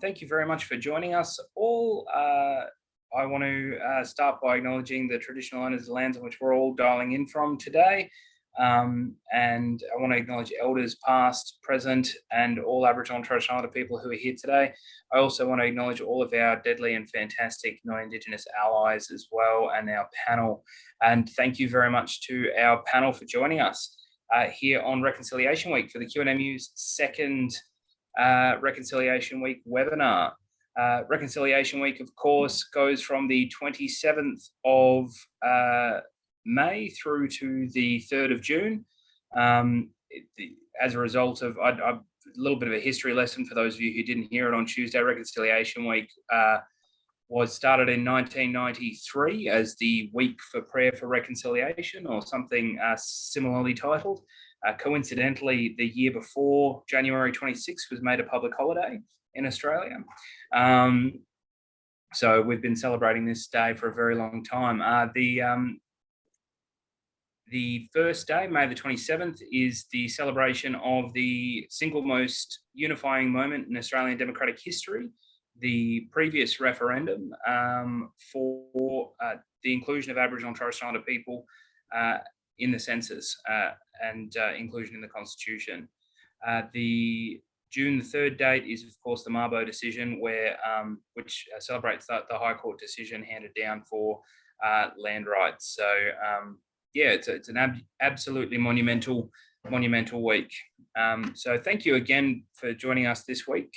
Thank you very much for joining us all. I want to start by acknowledging the traditional owners of the lands on which we're all dialing in from today. And I want to acknowledge elders past, present, and all Aboriginal and Torres Strait Islander people who are here today. I also want to acknowledge all of our deadly and fantastic non-Indigenous allies as well, and our panel. And thank you very much to our panel for joining us here on Reconciliation Week for the QNMU's second Reconciliation Week webinar. Reconciliation Week, of course, goes from the 27th of May through to the 3rd of June. As a result of a little bit of a history lesson for those of you who didn't hear it on Tuesday, Reconciliation Week was started in 1993 as the Week for Prayer for Reconciliation, or something similarly titled. Coincidentally, the year before, January 26th, was made a public holiday in Australia. So we've been celebrating this day for a very long time. The first day, May the 27th, is the celebration of the single most unifying moment in Australian democratic history, the previous referendum for the inclusion of Aboriginal and Torres Strait Islander people in the census and inclusion in the Constitution. The June the 3rd date is, of course, the Mabo decision, which celebrates the High Court decision handed down for land rights. So, yeah, it's an absolutely monumental week. So thank you again for joining us this week.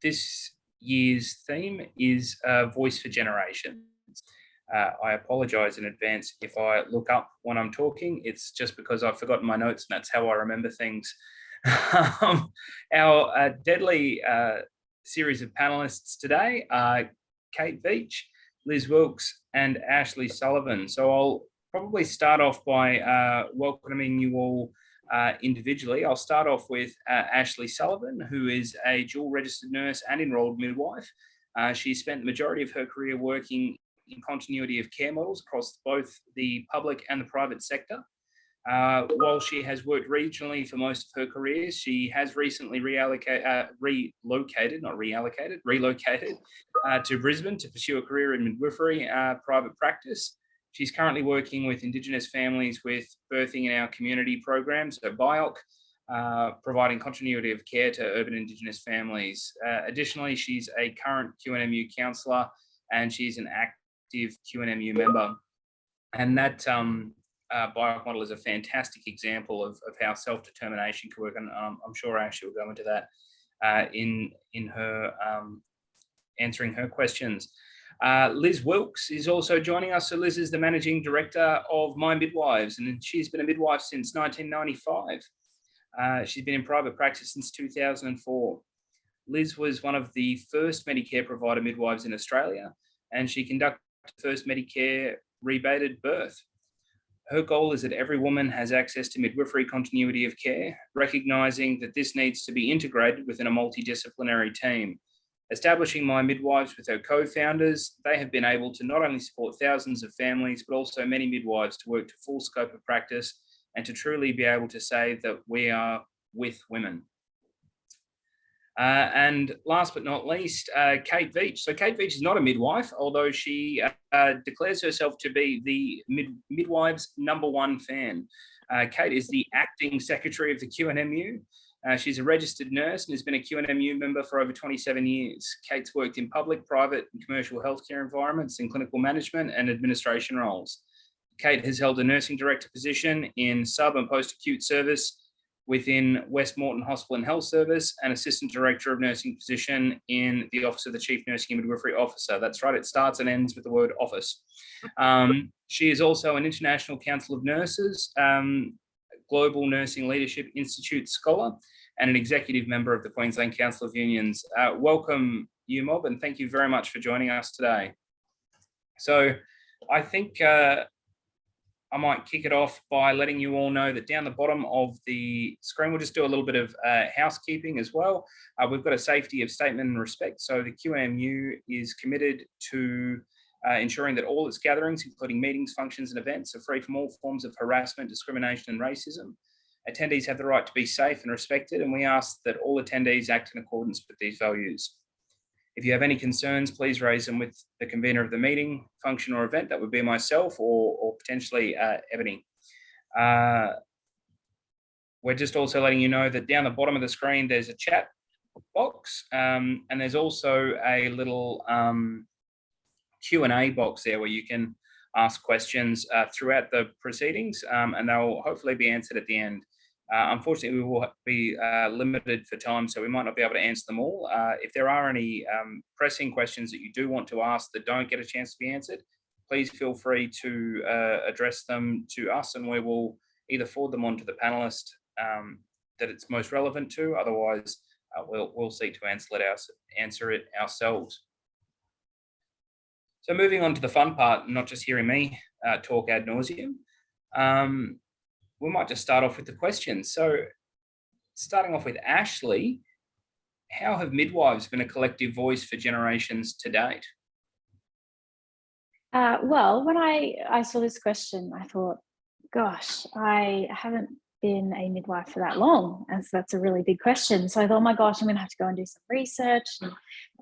This year's theme is Voice for Generations. I apologise in advance if I look up when I'm talking. It's just because I've forgotten my notes, and that's how I remember things. Our deadly series of panellists today are Kate Veach, Liz Wilkes, and Ashleigh Sullivan. So I'll probably start off by welcoming you all individually. I'll start off with Ashleigh Sullivan, who is a dual registered nurse and enrolled midwife. She spent the majority of her career working in continuity of care models across both the public and the private sector. While she has worked regionally for most of her career, she has recently relocated to Brisbane to pursue a career in midwifery private practice. She's currently working with Indigenous families with Birthing in Our Community programs, so BIOC, providing continuity of care to urban Indigenous families. Additionally, she's a current QNMU councillor, and she's an active QNMU member. And that BIOC model is a fantastic example of how self-determination can work, and I'm sure Ashley will go into that in her answering her questions. Liz Wilkes is also joining us. So Liz is the Managing Director of MyMidwives, and she's been a midwife since 1995. She's been in private practice since 2004. Liz was one of the first Medicare provider midwives in Australia, and she conducted the first Medicare rebated birth. Her goal is that every woman has access to midwifery continuity of care, recognising that this needs to be integrated within a multidisciplinary team. Establishing MyMidwives with her co-founders, they have been able to not only support thousands of families, but also many midwives to work to full scope of practice and to truly be able to say that we are with women. And last but not least, Kate Veach. So Kate Veach is not a midwife, although she declares herself to be the Midwives' #1 fan. Kate is the acting secretary of the QNMU. She's a registered nurse and has been a QNMU member for over 27 years. Kate's worked in public, private, and commercial healthcare environments in clinical management and administration roles. Kate has held a nursing director position in sub and post-acute service within West Moreton Hospital and Health Service, and assistant director of nursing position in the Office of the Chief Nursing and Midwifery Officer. That's right, it starts and ends with the word office. She is also an International Council of Nurses, Global Nursing Leadership Institute scholar, and an executive member of the Queensland Council of Unions. Welcome, UMOB, and thank you very much for joining us today. So I think I might kick it off by letting you all know that down the bottom of the screen, we'll just do a little bit of housekeeping as well. We've got a safety of statement and respect. So the QNMU is committed to ensuring that all its gatherings, including meetings, functions and events, are free from all forms of harassment, discrimination and racism. Attendees have the right to be safe and respected, and we ask that all attendees act in accordance with these values. If you have any concerns, please raise them with the convener of the meeting, function or event. That would be myself or potentially Ebony. We're just also letting you know that down the bottom of the screen, there's a chat box, and there's also a little Q&A box there where you can ask questions throughout the proceedings, and they'll hopefully be answered at the end. Unfortunately, we will be limited for time, so we might not be able to answer them all. If there are any pressing questions that you do want to ask that don't get a chance to be answered, please feel free to address them to us, and we will either forward them on to the panelist that it's most relevant to. Otherwise, we'll seek to answer it ourselves. So moving on to the fun part, not just hearing me talk ad nauseum, we might just start off with the questions. So starting off with Ashleigh, how have midwives been a collective voice for generations to date? Well, when I saw this question, I thought, gosh, I haven't been a midwife for that long, and so that's a really big question. So I thought, oh my gosh, I'm going to have to go and do some research and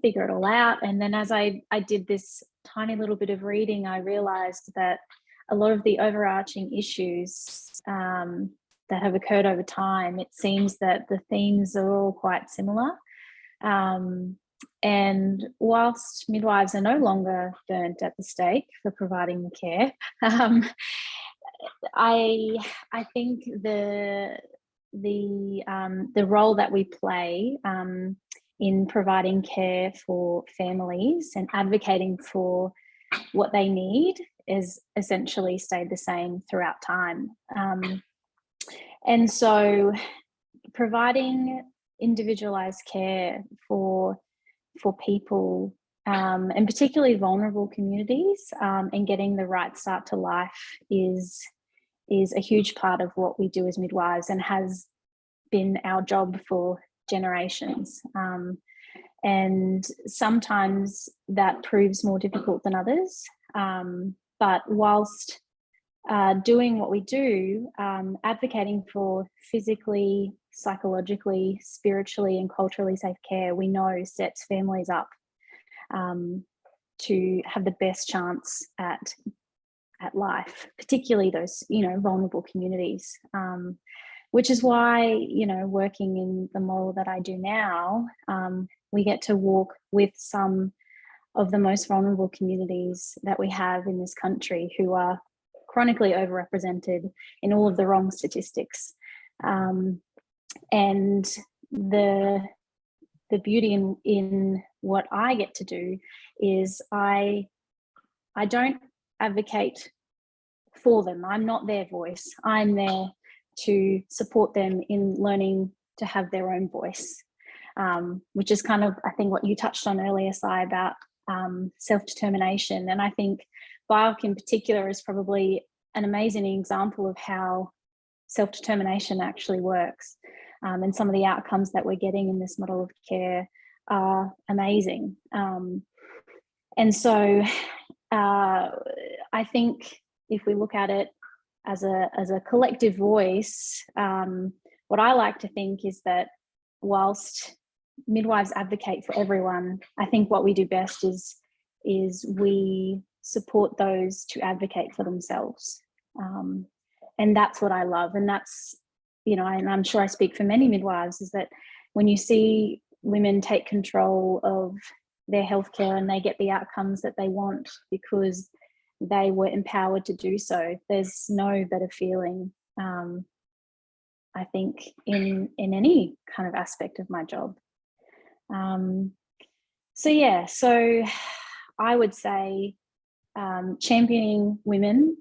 figure it all out. And then as I did this tiny little bit of reading, I realized that a lot of the overarching issues that have occurred over time, it seems that the themes are all quite similar. And whilst midwives are no longer burnt at the stake for providing the care, I think the role that we play in providing care for families and advocating for what they need is essentially stayed the same throughout time. And so providing individualized care for people, and particularly vulnerable communities, and getting the right start to life is a huge part of what we do as midwives and has been our job for generations. And sometimes that proves more difficult than others. But whilst doing what we do, advocating for physically, psychologically, spiritually, and culturally safe care, we know sets families up to have the best chance at life, particularly those, vulnerable communities. Which is why, working in the model that I do now, we get to walk with some of the most vulnerable communities that we have in this country, who are chronically overrepresented in all of the wrong statistics. And the beauty in what I get to do is I don't advocate for them. I'm not their voice. I'm there to support them in learning to have their own voice, which is kind of, I think, what you touched on earlier, Sye, about self-determination. And I think BIOC in particular is probably an amazing example of how self-determination actually works. And some of the outcomes that we're getting in this model of care are amazing. And so I think if we look at it as a collective voice, what I like to think is that whilst midwives advocate for everyone, I think what we do best is we support those to advocate for themselves. And that's what I love. And that's, and I'm sure I speak for many midwives, is that when you see women take control of their healthcare and they get the outcomes that they want because they were empowered to do so, there's no better feeling, I think, in any kind of aspect of my job. So I would say championing women,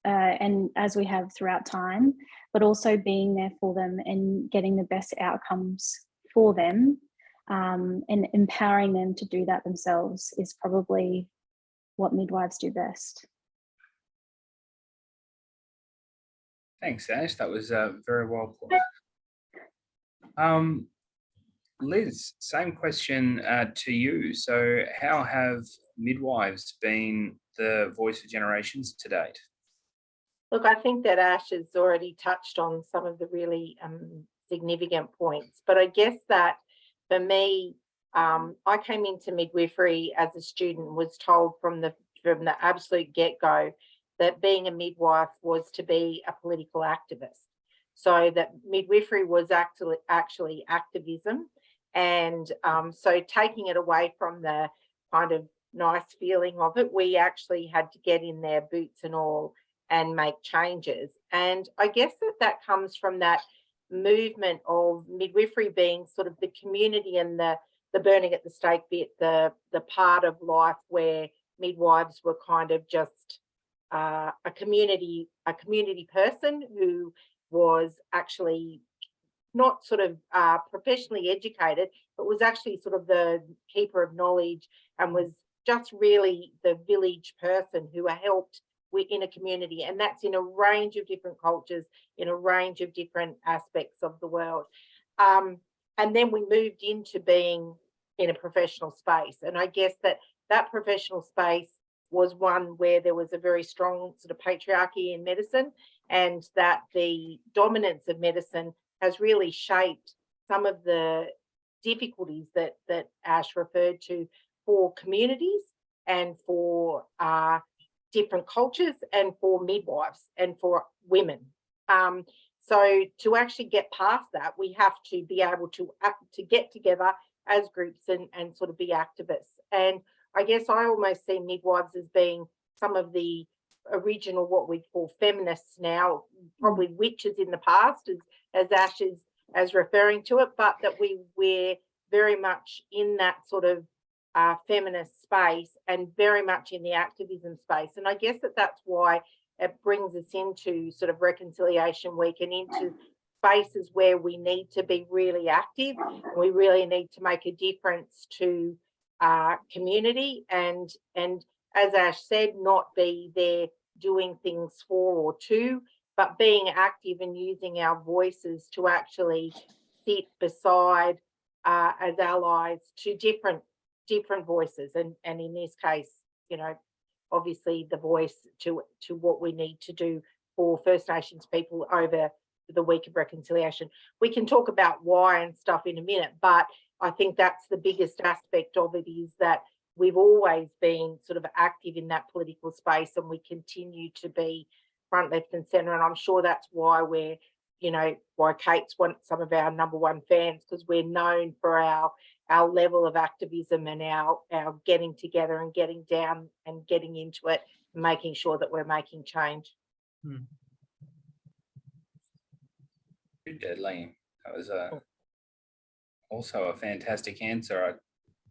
and as we have throughout time, but also being there for them and getting the best outcomes for them, and empowering them to do that themselves is probably what midwives do best. Thanks, Ash. That was very well put. Liz, same question to you. So how have midwives been the voice for generations to date? Look, I think that Ash has already touched on some of the really significant points, but I guess that for me, I came into midwifery as a student, was told from the absolute get-go that being a midwife was to be a political activist. So that midwifery was actually activism. And so taking it away from the kind of nice feeling of it, we actually had to get in there, boots and all, and make changes. And I guess that comes from that movement of midwifery being sort of the community and the burning at the stake bit, the part of life where midwives were kind of just a community person who was actually not sort of professionally educated, but was actually sort of the keeper of knowledge and was just really the village person who helped in a community. And that's in a range of different cultures, in a range of different aspects of the world. And then we moved into being in a professional space. And I guess that professional space was one where there was a very strong sort of patriarchy in medicine, and that the dominance of medicine has really shaped some of the difficulties that Ash referred to for communities and for different cultures and for midwives and for women. So to actually get past that, we have to be able to get together as groups and sort of be activists. And I guess I almost see midwives as being some of the original, what we call feminists now, probably witches in the past, as Ash is as referring to it, but that we're very much in that sort of feminist space and very much in the activism space. And I guess that's why it brings us into sort of Reconciliation Week and into spaces where we need to be really active. We really need to make a difference to community and as Ash said, not be there doing things for or to, but being active and using our voices to actually sit beside as allies to different voices. And in this case, you know, obviously the voice to what we need to do for First Nations people over the week of reconciliation. We can talk about why and stuff in a minute, but I think that's the biggest aspect of it, is that we've always been sort of active in that political space, and we continue to be front, left and centre. And I'm sure that's why we're, you know, why Kate's some of our #1 fans, because we're known for our level of activism and our getting together and getting down and getting into it and making sure that we're making change. Deadly. That was also a fantastic answer. I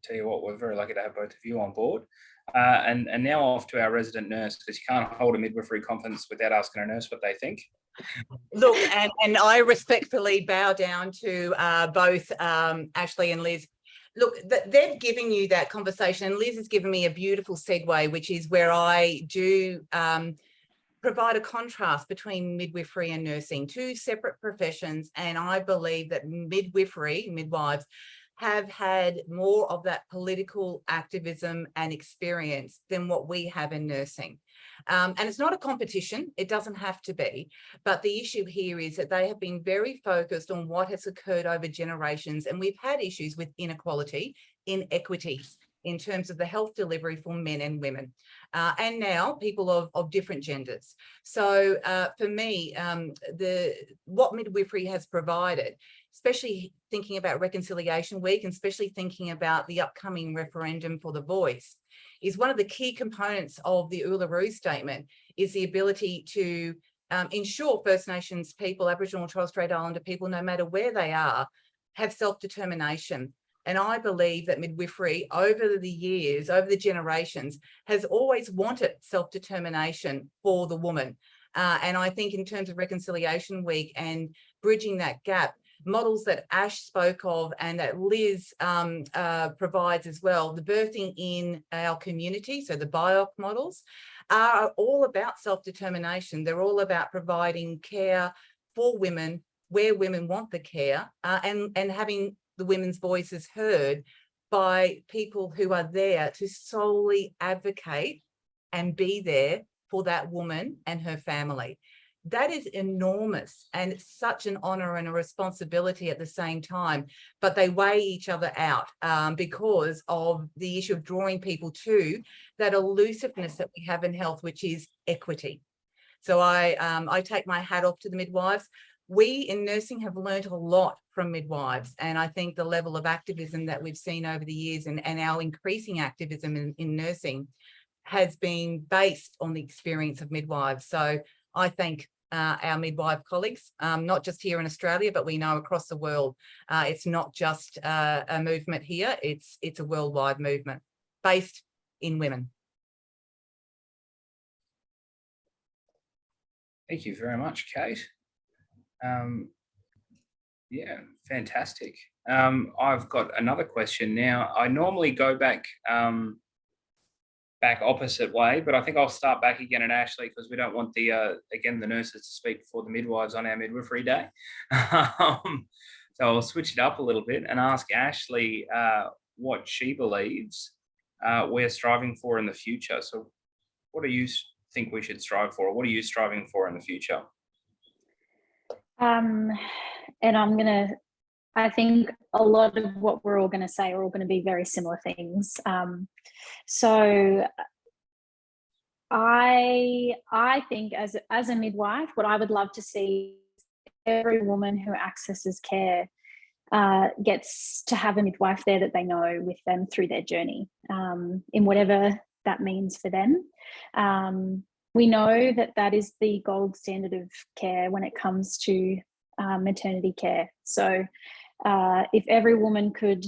tell you what, we're very lucky to have both of you on board. And now off to our resident nurse, because you can't hold a midwifery conference without asking a nurse what they think. Look, and I respectfully bow down to both Ashleigh and Liz. Look, they've given you that conversation, and Liz has given me a beautiful segue, which is where I do provide a contrast between midwifery and nursing, two separate professions. And I believe that midwives, have had more of that political activism and experience than what we have in nursing. And it's not a competition, it doesn't have to be, but the issue here is that they have been very focused on what has occurred over generations, and we've had issues with inequality, inequities in terms of the health delivery for men and women, and now people of different genders. So for me, what midwifery has provided, especially thinking about Reconciliation Week and especially thinking about the upcoming referendum for the voice, is one of the key components of the Uluru Statement is the ability to ensure First Nations people, Aboriginal and Torres Strait Islander people, no matter where they are, have self-determination. And I believe that midwifery over the years, over the generations, has always wanted self-determination for the woman. And I think in terms of Reconciliation Week and bridging that gap, models that Ash spoke of and that Liz provides as well, the birthing in our community, so the BIOC models, are all about self-determination. They're all about providing care for women where women want the care, and having the women's voices heard by people who are there to solely advocate and be there for that woman and her family. That is enormous, and it's such an honour and a responsibility at the same time, but they weigh each other out because of the issue of drawing people to that elusiveness that we have in health, which is equity. So I take my hat off to the midwives. We in nursing have learned a lot from midwives, and I think the level of activism that we've seen over the years and our increasing activism in nursing has been based on the experience of midwives. So I thank our midwife colleagues, not just here in Australia, but we know across the world. It's not just a movement here, it's a worldwide movement based in women. Thank you very much, Kate. Yeah, fantastic. I've got another question now. I normally go back opposite way, but I think I'll start back again at Ashleigh, because we don't want the again the nurses to speak before the midwives on our midwifery day. So I'll switch it up a little bit and ask Ashleigh what she believes we're striving for in the future. So what do you think we should strive for? What are you striving for in the future? And I think a lot of what we're all going to say are all going to be very similar things. So I think as a midwife, what I would love to see is every woman who accesses care gets to have a midwife there that they know with them through their journey, in whatever that means for them. We know that is the gold standard of care when it comes to maternity care. So if every woman could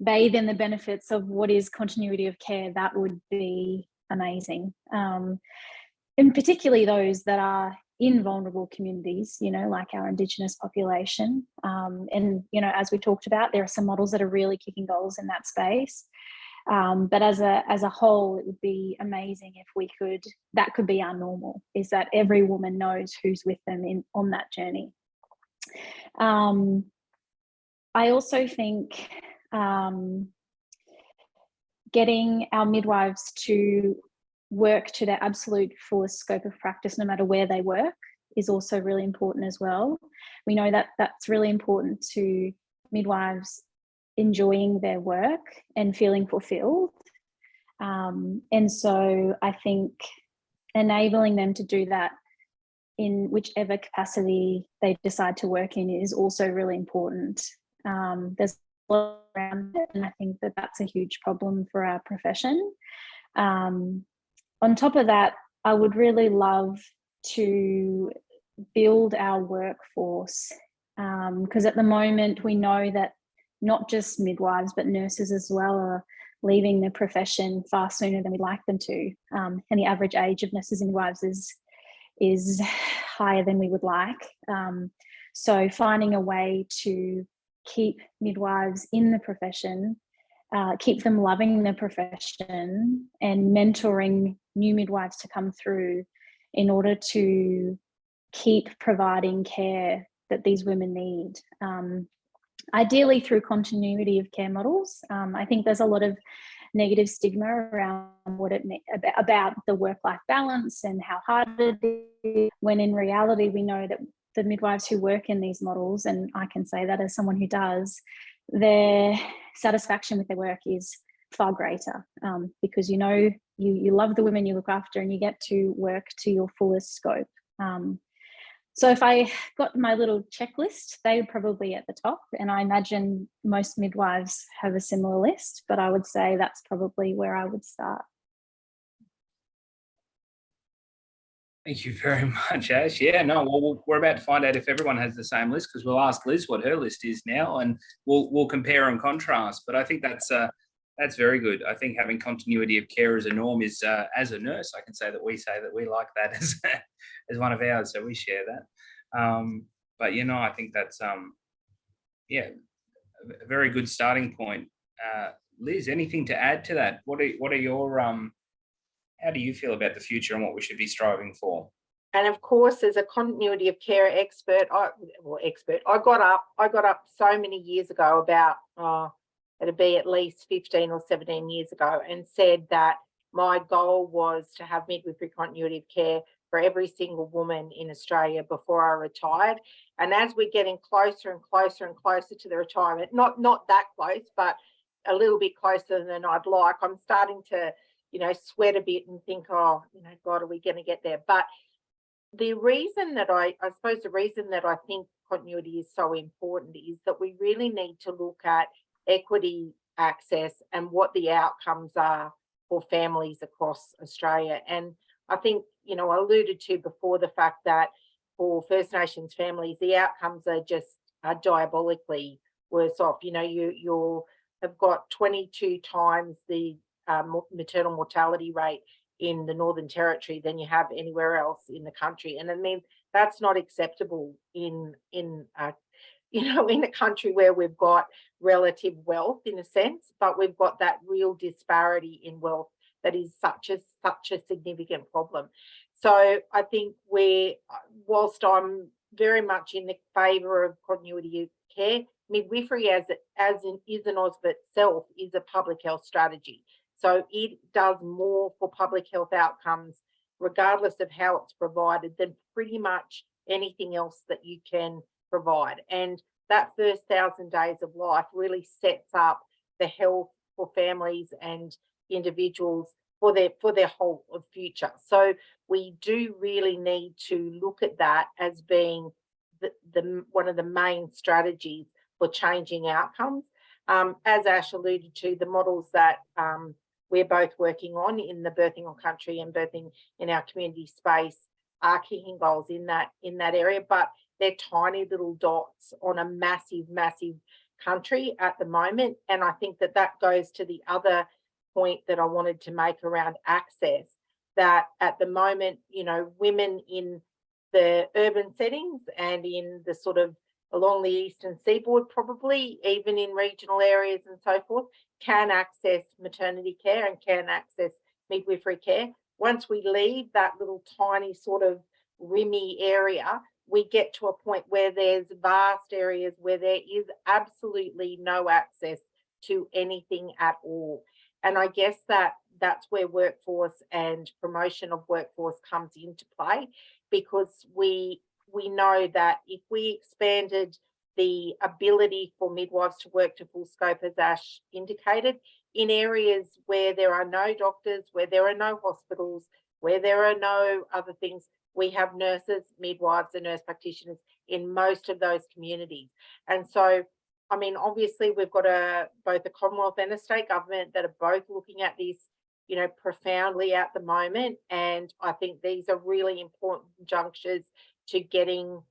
bathe in the benefits of what is continuity of care, that would be amazing. And particularly those that are in vulnerable communities, you know, like our Indigenous population. And, you know, as we talked about, there are some models that are really kicking goals in that space. But as a whole, it would be amazing if we could, that could be our normal, is that every woman knows who's with them on that journey. I also think getting our midwives to work to their absolute fullest scope of practice, no matter where they work, is also really important as well. We know that that's really important to midwives enjoying their work and feeling fulfilled. And so I think enabling them to do that in whichever capacity they decide to work in is also really important. There's a lot around it, and I think that that's a huge problem for our profession. On top of that, I would really love to build our workforce, because at the moment we know that not just midwives but nurses as well are leaving the profession far sooner than we'd like them to, and the average age of nurses and midwives is higher than we would like. So finding a way to keep midwives in the profession, keep them loving the profession, and mentoring new midwives to come through in order to keep providing care that these women need. Ideally through continuity of care models. I think there's a lot of negative stigma around about the work-life balance and how hard it is, when in reality we know that the midwives who work in these models, and I can say that as someone who does, their satisfaction with their work is far greater, because you know you love the women you look after and you get to work to your fullest scope. So if I got my little checklist, they would probably be at the top, and I imagine most midwives have a similar list, but I would say that's probably where I would start. Thank you very much, Ash. Yeah, no, well, we're about to find out if everyone has the same list, because we'll ask Liz what her list is now, and we'll compare and contrast. But I think that's very good. I think having continuity of care as a norm is, as a nurse, I can say that we like that as one of ours, so we share that. But you know, I think that's yeah, a very good starting point. Liz, anything to add to that? What are your how do you feel about the future and what we should be striving for? And of course, as a continuity of care expert, I got up so many years ago, about it'd be at least 15 or 17 years ago, and said that my goal was to have midwifery continuity of care for every single woman in Australia before I retired. And as we're getting closer and closer and closer to the retirement, not that close, but a little bit closer than I'd like, I'm starting to, you know, sweat a bit and think, oh, you know, God, are we going to get there? But the reason that I suppose the reason that I think continuity is so important is that we really need to look at equity access and what the outcomes are for families across Australia. And I think, you know, I alluded to before the fact that for First Nations families, the outcomes are just diabolically worse off. You know, you have got 22 times the maternal mortality rate in the Northern Territory than you have anywhere else in the country. And I mean, that's not acceptable in you know, in a country where we've got relative wealth in a sense, but we've got that real disparity in wealth that is such a significant problem. So I think whilst I'm very much in the favour of continuity of care, midwifery as is an of itself is a public health strategy. So it does more for public health outcomes, regardless of how it's provided, than pretty much anything else that you can provide. And that first 1,000 days of life really sets up the health for families and individuals for their whole of future. So we do really need to look at that as being the one of the main strategies for changing outcomes. As Ash alluded to, the models that we're both working on in the birthing on country and birthing in our community space are kicking goals in that area, but they're tiny little dots on a massive country at the moment. And I think that goes to the other point that I wanted to make around access, that at the moment, you know, women in the urban settings and in the sort of along the eastern seaboard, probably even in regional areas and so forth, can access maternity care and can access midwifery care. Once we leave that little tiny sort of rimmy area, we get to a point where there's vast areas where there is absolutely no access to anything at all. And I guess that's where workforce and promotion of workforce comes into play, because we know that if we expanded the ability for midwives to work to full scope, as Ash indicated, in areas where there are no doctors, where there are no hospitals, where there are no other things, we have nurses, midwives and nurse practitioners in most of those communities. And so, I mean, obviously we've got both a Commonwealth and a state government that are both looking at this, you know, profoundly at the moment. And I think these are really important junctures to getting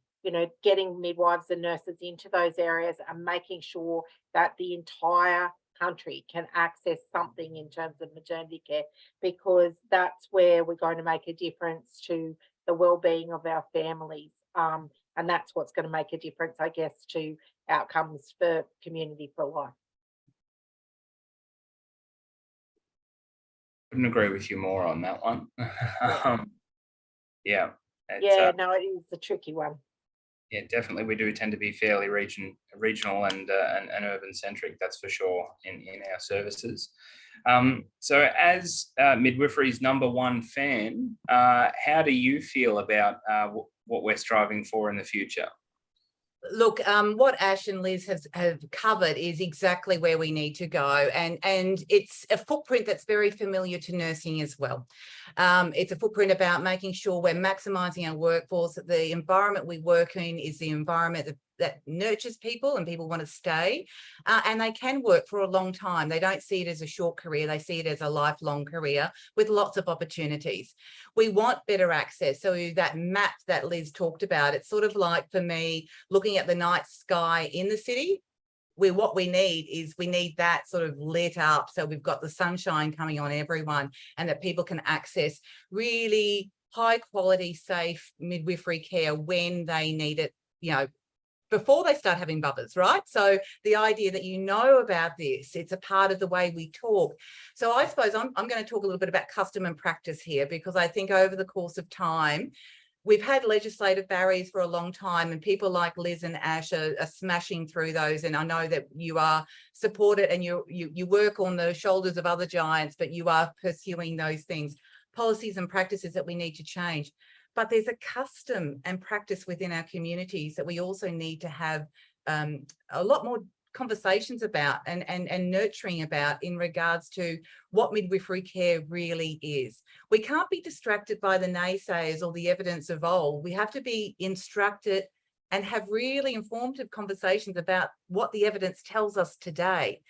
midwives and nurses into those areas and making sure that the entire country can access something in terms of maternity care, because that's where we're going to make a difference to the well-being of our families. And that's what's going to make a difference, I guess, to outcomes for community for life. Couldn't agree with you more on that one. Yeah. No, it is a tricky one. Yeah, definitely. We do tend to be fairly regional and urban centric, that's for sure, in our services. So as midwifery's #1 fan, how do you feel about what we're striving for in the future? Look, what Ash and Liz have covered is exactly where we need to go. And it's a footprint that's very familiar to nursing as well. It's a footprint about making sure we're maximising our workforce, that the environment we work in is the environment that nurtures people and people want to stay, and they can work for a long time. They don't see it as a short career, they see it as a lifelong career with lots of opportunities. We want better access. So that map that Liz talked about, it's sort of like, for me, looking at the night sky in the city, what we need that sort of lit up, so we've got the sunshine coming on everyone and that people can access really high quality, safe midwifery care when they need it, you know, before they start having bubbers, right? So the idea that you know about this, it's a part of the way we talk. So I suppose I'm going to talk a little bit about custom and practice here, because I think over the course of time, we've had legislative barriers for a long time, and people like Liz and Ash are smashing through those. And I know that you are supported and you work on the shoulders of other giants, but you are pursuing those things, policies and practices that we need to change. but there's a custom and practice within our communities that we also need to have a lot more conversations about and nurturing about in regards to what midwifery care really is. We can't be distracted by the naysayers or the evidence of old. We have to be instructed and have really informative conversations about what the evidence tells us today.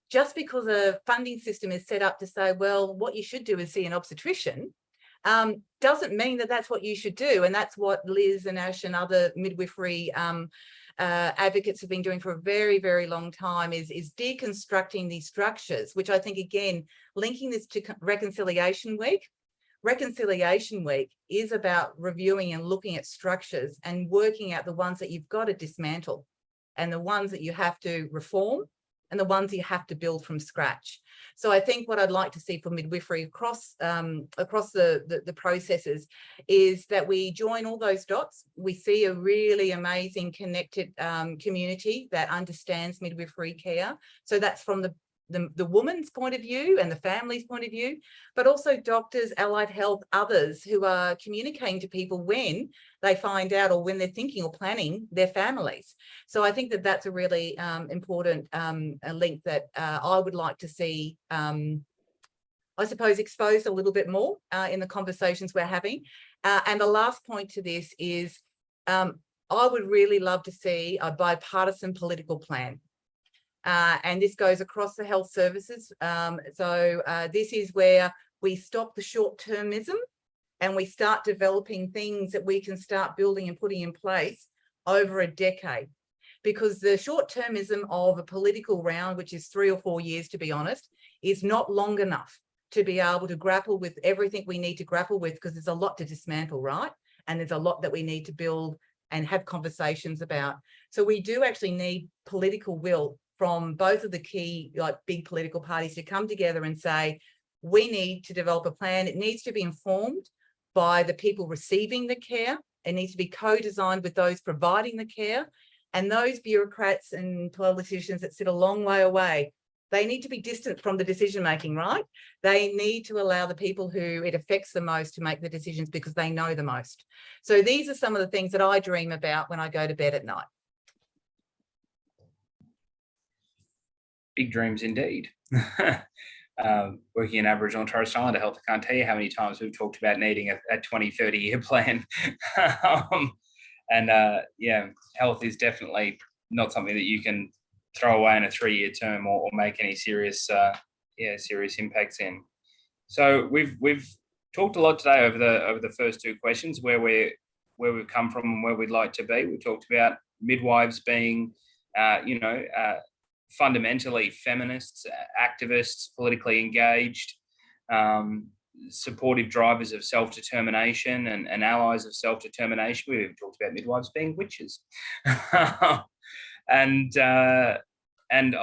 Just because a funding system is set up to say, well, what you should do is see an obstetrician, doesn't mean that that's what you should do. And that's what Liz and Ash and other midwifery advocates have been doing for a very, very long time, is deconstructing these structures, which I think, again, linking this to Reconciliation Week. Reconciliation Week is about reviewing and looking at structures and working out the ones that you've got to dismantle and the ones that you have to reform and the ones you have to build from scratch. So I think what I'd like to see for midwifery across the processes is that we join all those dots. We see a really amazing connected community that understands midwifery care. So that's from the woman's point of view and the family's point of view, but also doctors, allied health, others who are communicating to people when they find out or when they're thinking or planning their families. So I think that that's a really important link that I would like to see, I suppose, exposed a little bit more in the conversations we're having. And the last point to this is I would really love to see a bipartisan political plan. And this goes across the health services. This is where we stop the short-termism and we start developing things that we can start building and putting in place over a decade. Because the short-termism of a political round, which is 3 or 4 years, to be honest, is not long enough to be able to grapple with everything we need to grapple with, because there's a lot to dismantle, right? And there's a lot that we need to build and have conversations about. So we do actually need political will from both of the key, like, big political parties to come together and say, we need to develop a plan. It needs to be informed by the people receiving the care. It needs to be co-designed with those providing the care. And those bureaucrats and politicians that sit a long way away, they need to be distant from the decision-making, right? They need to allow the people who it affects the most to make the decisions because they know the most. So these are some of the things that I dream about when I go to bed at night. Big dreams indeed. Working in Aboriginal and Torres Strait Islander health, I can't tell you how many times we've talked about needing a 20, 30-year plan. Yeah, health is definitely not something that you can throw away in a 3-year term or make any serious impacts in. So we've talked a lot today over the first 2 questions, where we've come from and where we'd like to be. We talked about midwives being, fundamentally feminists, activists, politically engaged, supportive drivers of self-determination and allies of self-determination. We've talked about midwives being witches. and a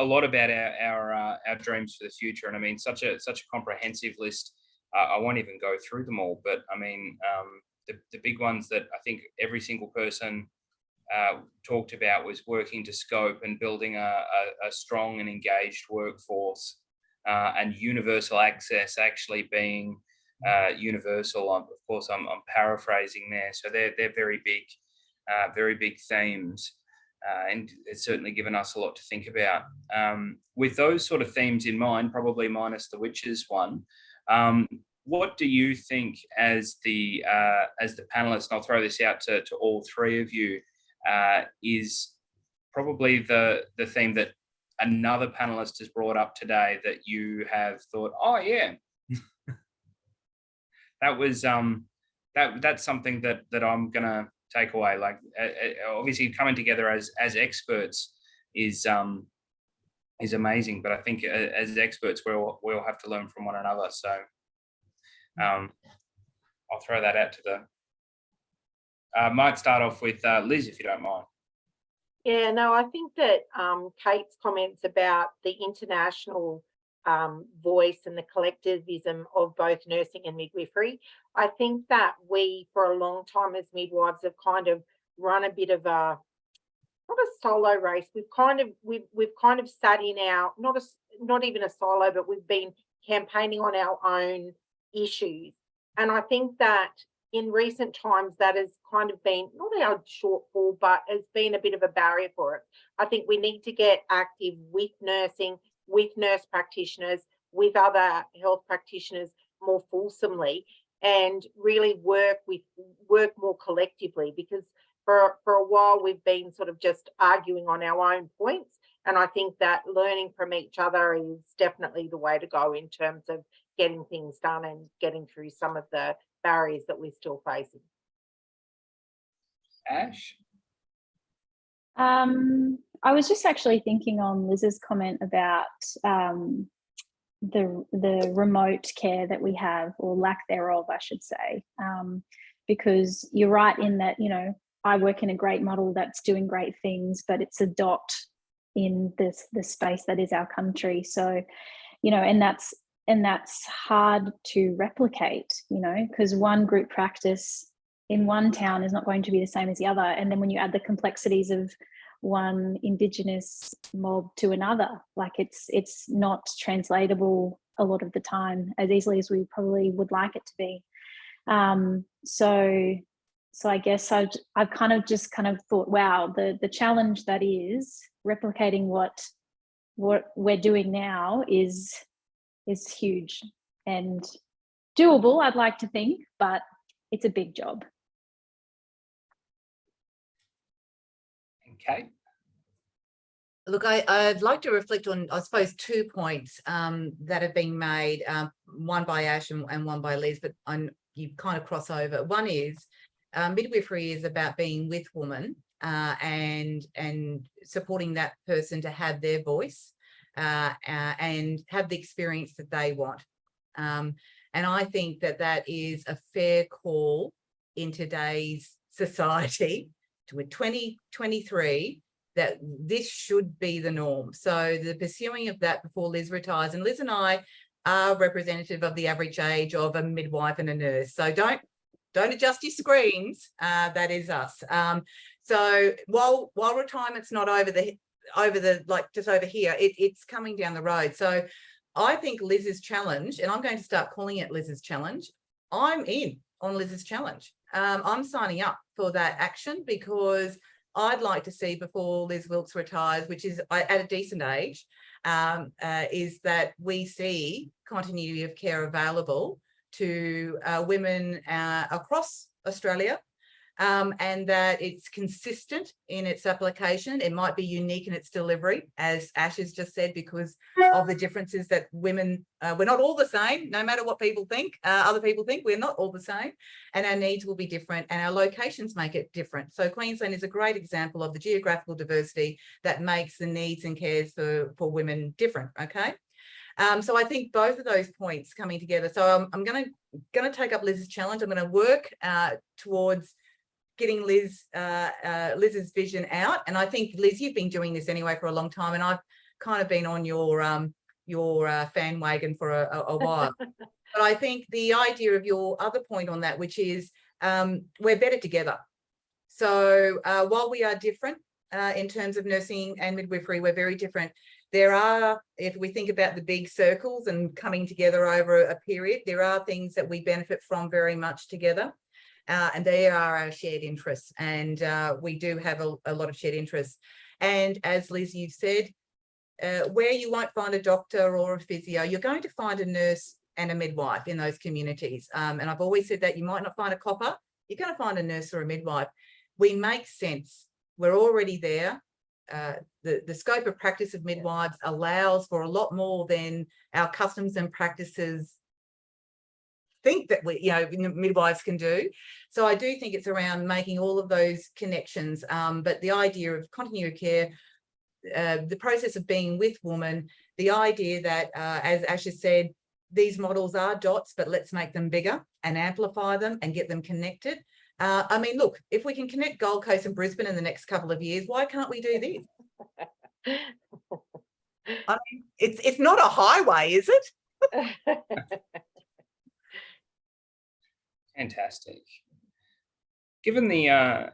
lot about our dreams for the future. And I mean, such a comprehensive list. I won't even go through them all, but I mean, the big ones that I think every single person talked about was working to scope and building a strong and engaged workforce, and universal access actually being universal. Of course, I'm paraphrasing there. So they're very big themes, and it's certainly given us a lot to think about. With those sort of themes in mind, probably minus the witches one, what do you think as the panelists, and I'll throw this out to all 3 of you, is probably the theme that another panelist has brought up today that you have thought, oh yeah, that was that's something that I'm gonna take away. Like, obviously coming together as experts is amazing, but I think as experts we'll have to learn from one another. So I'll throw that out to the. Might start off with Liz, if you don't mind. Yeah, no, I think that Kate's comments about the international voice and the collectivism of both nursing and midwifery, I think that we, for a long time as midwives, have kind of run a bit of a, not a solo race. We've kind of sat in our, not even a solo, but we've been campaigning on our own issues. And I think that in recent times that has kind of been not our shortfall, but has been a bit of a barrier for it. I think we need to get active with nursing, with nurse practitioners, with other health practitioners more fulsomely, and really work more collectively, because for a while we've been sort of just arguing on our own points, and I think that learning from each other is definitely the way to go in terms of getting things done and getting through some of the barriers that we're still facing. Ash? I was just actually thinking on Liz's comment about the remote care that we have, or lack thereof, I should say, because you're right in that, you know, I work in a great model that's doing great things, but it's a dot in the space that is our country. So, you know, and that's hard to replicate, you know, because one group practice in one town is not going to be the same as the other. And then when you add the complexities of one Indigenous mob to another, like it's not translatable a lot of the time as easily as we probably would like it to be. So I guess I've kind of thought, wow, the challenge that is replicating what we're doing now is huge and doable, I'd like to think, but it's a big job. Okay. Look, I'd like to reflect on, I suppose, 2 points that have been made, one by Ash and one by Liz, but you kind of cross over. One is midwifery is about being with women and supporting that person to have their voice and have the experience that they want. And I think that is a fair call in today's society, to 2023, that this should be the norm. So the pursuing of that before Liz retires, and Liz and I are representative of the average age of a midwife and a nurse. So don't adjust your screens. That is us. So while retirement's not over the like just over here, it's coming down the road. So I think Liz's challenge, and I'm going to start calling it Liz's challenge. I'm in on Liz's challenge. I'm signing up for that action, because I'd like to see before Liz Wilkes retires, which is at a decent age, is that we see continuity of care available to women across Australia, and that it's consistent in its application. It might be unique in its delivery, as Ash has just said, because of the differences that women, we're not all the same, no matter what people think, other people think, we're not all the same, and our needs will be different and our locations make it different. So Queensland is a great example of the geographical diversity that makes the needs and cares for women different, okay? So I think both of those points coming together. So I'm going to take up Liz's challenge. I'm going to work towards getting Liz's vision out. And I think, Liz, you've been doing this anyway for a long time, and I've kind of been on your fan wagon for a while. But I think the idea of your other point on that, which is we're better together. So while we are different in terms of nursing and midwifery, we're very different. There are, if we think about the big circles and coming together over a period, there are things that we benefit from very much together. And they are our shared interests. And we do have a lot of shared interests. And as Liz, you've said, where you won't find a doctor or a physio, you're going to find a nurse and a midwife in those communities. And I've always said that you might not find a copper, you're going to find a nurse or a midwife. We make sense. We're already there. The scope of practice of midwives allows for a lot more than our customs and practices think that midwives can do. So I do think it's around making all of those connections. But the idea of continuity of care, the process of being with women, the idea that, as Ash has said, these models are dots, but let's make them bigger and amplify them and get them connected. I mean, look, if we can connect Gold Coast and Brisbane in the next couple of years, why can't we do this? I mean, it's not a highway, is it? Fantastic. Given the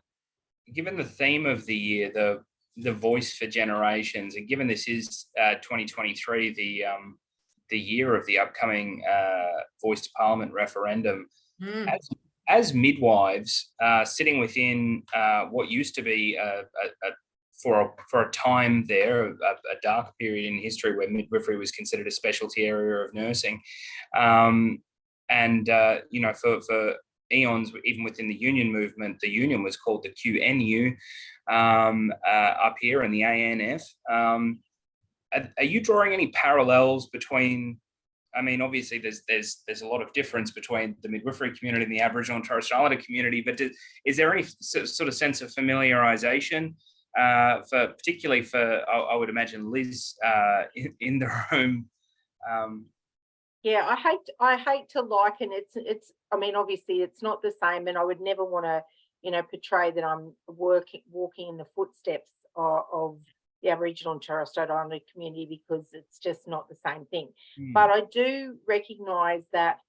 theme of the year, the voice for generations, and given this is 2023, the year of the upcoming Voice to Parliament referendum, as midwives, sitting within what used to be for a time there, a dark period in history where midwifery was considered a specialty area of nursing, you know, for eons, even within the union movement, the union was called the QNU up here, and the ANF. Are you drawing any parallels between? I mean, obviously, there's a lot of difference between the midwifery community and the Aboriginal and Torres Strait Islander community, but is there any sort of sense of familiarisation, particularly for, I would imagine, Liz in the room? Yeah, I hate to liken it's. I mean, obviously, it's not the same, and I would never want to, you know, portray that I'm walking in the footsteps of the Aboriginal and Torres Strait Islander community, because it's just not the same thing. But I do recognise that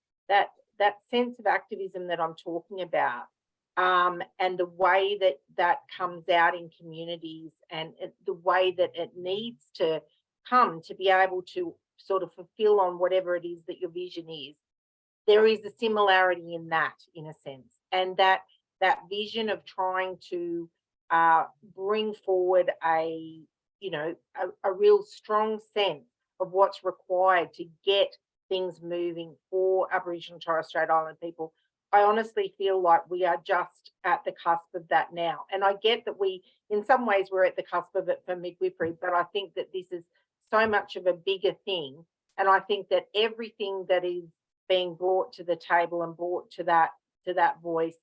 sense of activism that I'm talking about, and the way that comes out in communities, and the way that it needs to come to be able to sort of fulfill on whatever it is that your vision is. There is a similarity in that, in a sense, and that vision of trying to bring forward a real strong sense of what's required to get things moving for Aboriginal and Torres Strait Islander people. I honestly feel like we are just at the cusp of that now. And I get that in some ways, we're at the cusp of it for midwifery, but I think that this is so much of a bigger thing. And I think that everything that is being brought to the table and brought to that voice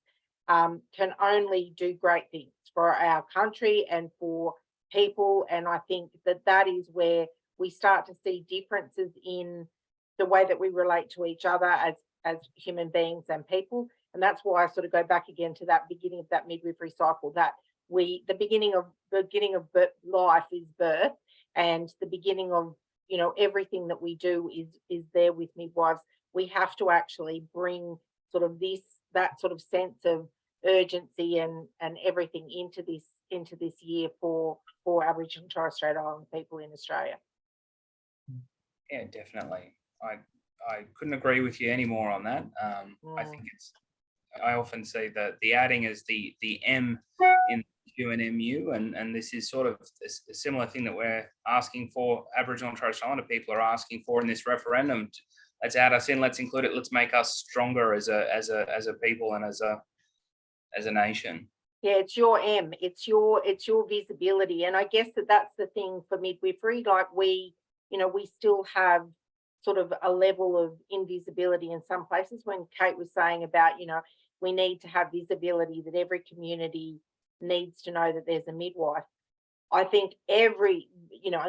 can only do great things for our country and for people. And I think that is where we start to see differences in the way that we relate to each other as human beings and people. And that's why I sort of go back again to that beginning of that midwifery cycle, that the beginning of life is birth, and the beginning of, you know, everything that we do is there with midwives. We have to actually bring sort of that sort of sense of urgency and everything into this year for Aboriginal and Torres Strait Islander people in Australia. Yeah, definitely. I couldn't agree with you any more on that. I think I often say that the adding is the M in QNMU, and this is sort of a similar thing that we're asking for. Aboriginal and Torres Strait Islander people are asking for in this referendum. Let's add us in. Let's include it. Let's make us stronger as a people and as a nation. Yeah, it's your M. It's your visibility, and I guess that's the thing for midwifery. Like we still have sort of a level of invisibility in some places. When Kate was saying about, you know, we need to have visibility, that every community needs to know that there's a midwife. I think and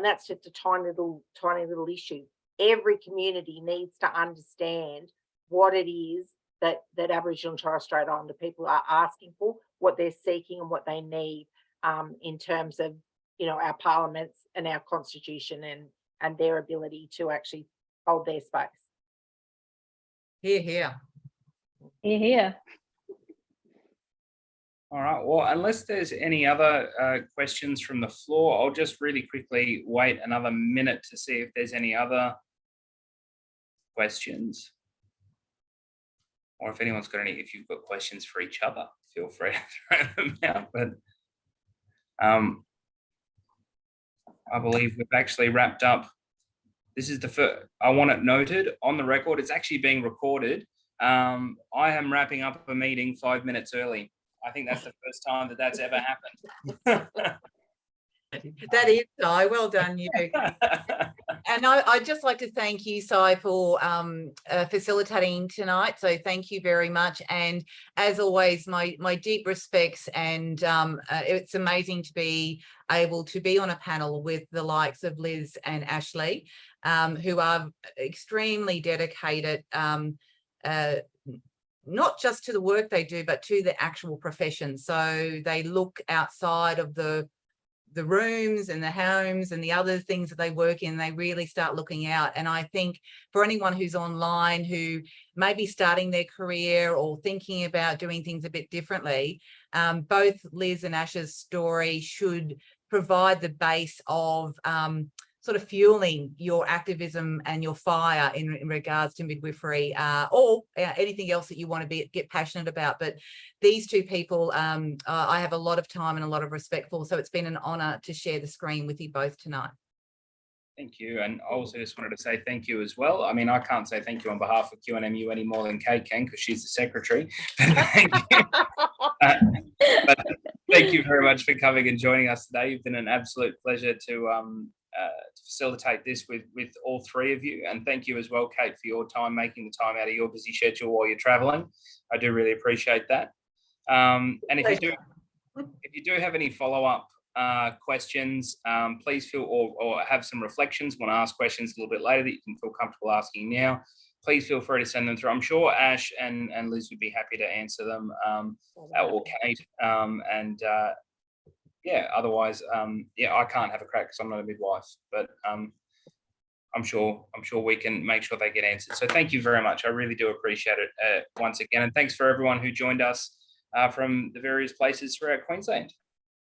that's just a tiny little issue. Every community needs to understand what it is that Aboriginal and Torres Strait Islander people are asking for, what they're seeking and what they need in terms of, you know, our parliaments and our constitution and their ability to actually hold their space. Hear, hear. Hear, hear. All right. Well, unless there's any other questions from the floor, I'll just really quickly wait another minute to see if there's any other questions. Or if anyone's got if you've got questions for each other, feel free to throw them out. But I believe we've actually wrapped up. This is the first. I want it noted on the record. It's actually being recorded. I am wrapping up a meeting 5 minutes early. I think that's the first time that's ever happened. That is, Sye. Well done, you. And I'd just like to thank you, Sye, for facilitating tonight. So thank you very much. And as always, my deep respects. And it's amazing to be able to be on a panel with the likes of Liz and Ashleigh, who are extremely dedicated, not just to the work they do, but to the actual profession. So they look outside of the rooms and the homes and the other things that they work in. They really start looking out. And I think for anyone who's online who may be starting their career or thinking about doing things a bit differently, both Liz and Ash's story should provide the base of sort of fueling your activism and your fire in regards to midwifery, or anything else that you want to get passionate about. But these two people, I have a lot of time and a lot of respect for. So it's been an honour to share the screen with you both tonight. Thank you. And I also just wanted to say thank you as well. I mean, I can't say thank you on behalf of QNMU any more than Kate can, because she's the secretary. Thank you. But thank you very much for coming and joining us today. You've been an absolute pleasure to facilitate this with all three of you. And thank you as well, Kate, for your time, making the time out of your busy schedule while you're traveling. I do really appreciate that. And if you do have any follow-up questions, please feel, or have some reflections, want to ask questions a little bit later that you can feel comfortable asking now, please feel free to send them through. I'm sure Ash and Liz would be happy to answer them, or Kate. Yeah, otherwise, yeah, I can't have a crack because I'm not a midwife, but I'm sure we can make sure they get answered. So thank you very much. I really do appreciate it once again. And thanks for everyone who joined us from the various places throughout Queensland.